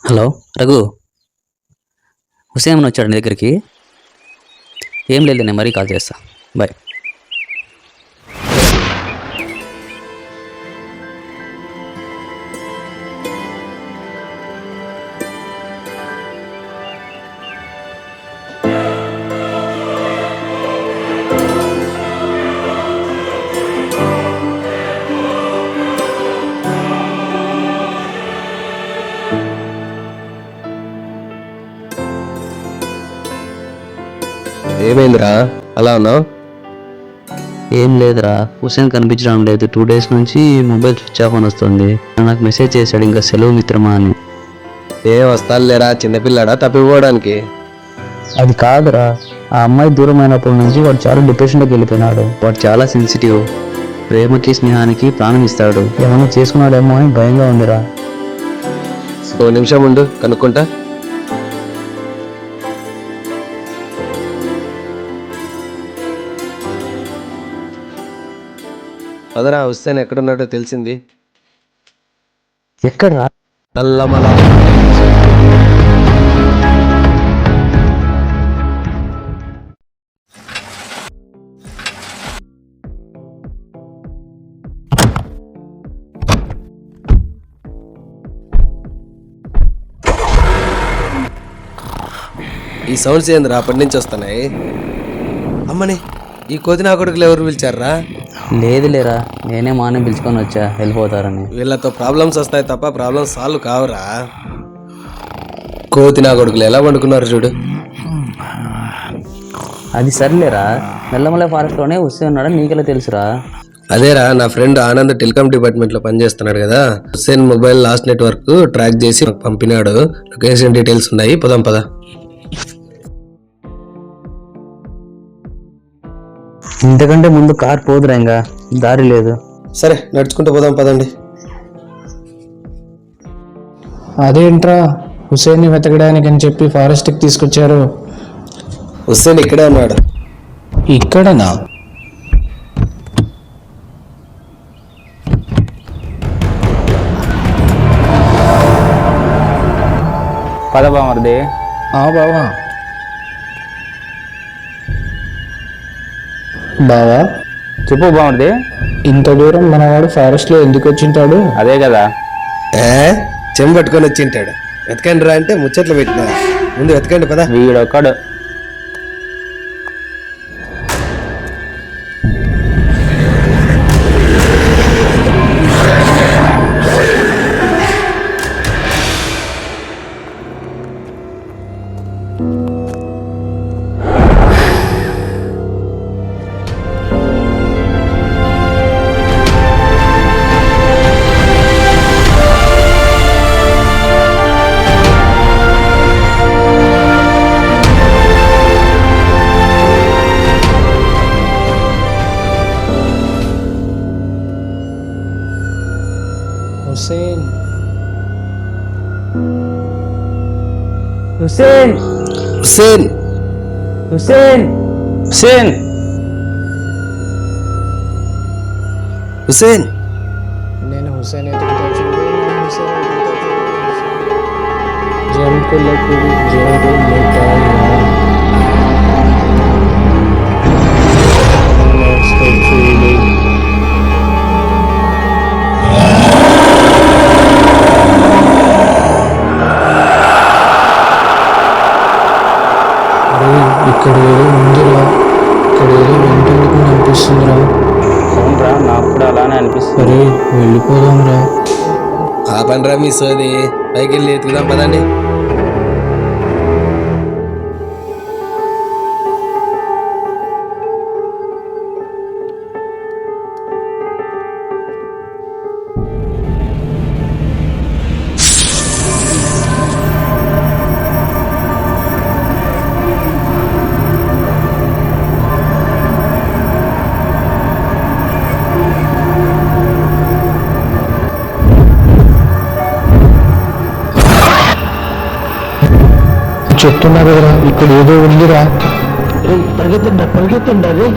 Hello Raghu, Hussain వచ్చాడు నీ దగ్గరికి? ఏం లేదు, నేను మరీ కాల్ చేస్తా. బాయ్. ఏమైందిరా అలా ఉన్నావు? ఏం లేదురా, హుసేన్ కనిపించడం లేదు. 2 days నుంచి మొబైల్ స్విచ్ ఆఫ్ అని వస్తుంది. నాకు మెసేజ్ చేశాడు, ఇంకా సెలవు మిత్రమా అని. ఏం వస్తానులేరా, చిన్నపిల్లాడా తప్పిపోవడానికి? అది కాదురా, ఆ అమ్మాయి దూరం అయినప్పటి నుంచి వాడు చాలా డిప్రెషన్లోకి వెళ్ళిపోయినాడు. వాడు చాలా సెన్సిటివ్, ప్రేమకి స్నేహానికి ప్రాణం ఇస్తాడు. ఏమన్నా చేసుకున్నాడేమో అని భయంగా ఉందిరా. ఓ నిమిషం ఉండు, కనుక్కుంటా. అదరా, హుస్సేన్ ఎక్కడున్నాడో తెలిసింది. ఎక్కడ్రా? నల్లమల. ఈ సౌండ్స్ ఏందిరా అప్పటి నుంచి వస్తున్నాయి? అమ్మని, ఈ కోతి నా కొడుకులు ఎవరు పిలిచారా? లేదు లేరా, నేనే మార్నింగ్ పిలుచుకొని వచ్చా వెళ్ళిపోతారని. వీళ్ళతో ప్రాబ్లమ్స్ వస్తాయి తప్ప ప్రాబ్లమ్స్ సాల్వ్ కావురా. కోతి నా కొడుకులు ఎలా వండుకున్నారు చూడు. అది సర్లేరా, నల్లమల ఫారెస్ట్లోనే హుస్సేన్ ఉన్నాడని నీకెలా తెలుసురా? అదేరా, నా ఫ్రెండ్ ఆనంద్ టెలికామ్ డిపార్ట్మెంట్ లో పనిచేస్తున్నాడు కదా. Hussain mobile last network track చేసి పంపినాడు. లొకేషన్ డీటెయిల్స్ ఉన్నాయి, పదం పద. ఇంతకంటే ముందు కార్ పోదురా, ఇంకా దారి లేదు. సరే, నడుచుకుంటూ పోదాం పదండి. అదేంట్రా, హుసేన్ని వెతకడానికి అని చెప్పి ఫారెస్ట్కి తీసుకొచ్చారు? హుస్సేన్ ఇక్కడే ఉన్నాడు. ఇక్కడనా? పద బామర్ది. బావా. బావా చెప్పు బామర్ది. ఇంత దూరం మనవాడు ఫారెస్ట్లో ఎందుకు వచ్చింటాడు? అదే కదా, చెంబు పట్టుకొని వచ్చింటాడు. వెతకండి రా అంటే ముచ్చట్లు పెట్టినా. ముందు వెతకండి పదా. వీడొక్కడు. హుసేన్, హుసేన్, హుస్సేన్, హుసేన్, హుసేన్. హుస్సేన్. నేను హుసేన్ ఎదుగుతా చూడు, హుసేన్ ఎదుగుతా చూడు. జంకులకు జరుగుతాయి. ఇక్కడ ఏదో ఉందిరా, ఇక్కడ ఏదో వింటేందుకు అనిపిస్తుందిరా. అవునరా, నాకు కూడా అలానే అనిపిస్తుంది. సరే వెళ్ళిపోదాంరా. ఆ పనిరా మీ సోది. పైకి వెళ్ళి ఎత్తుకుదాం పదండి. చెప్తున్నా కదరా, ఇక్కడ ఏదో ఉందిరా. పరిగెత్తండి, పరిగెత్తండి.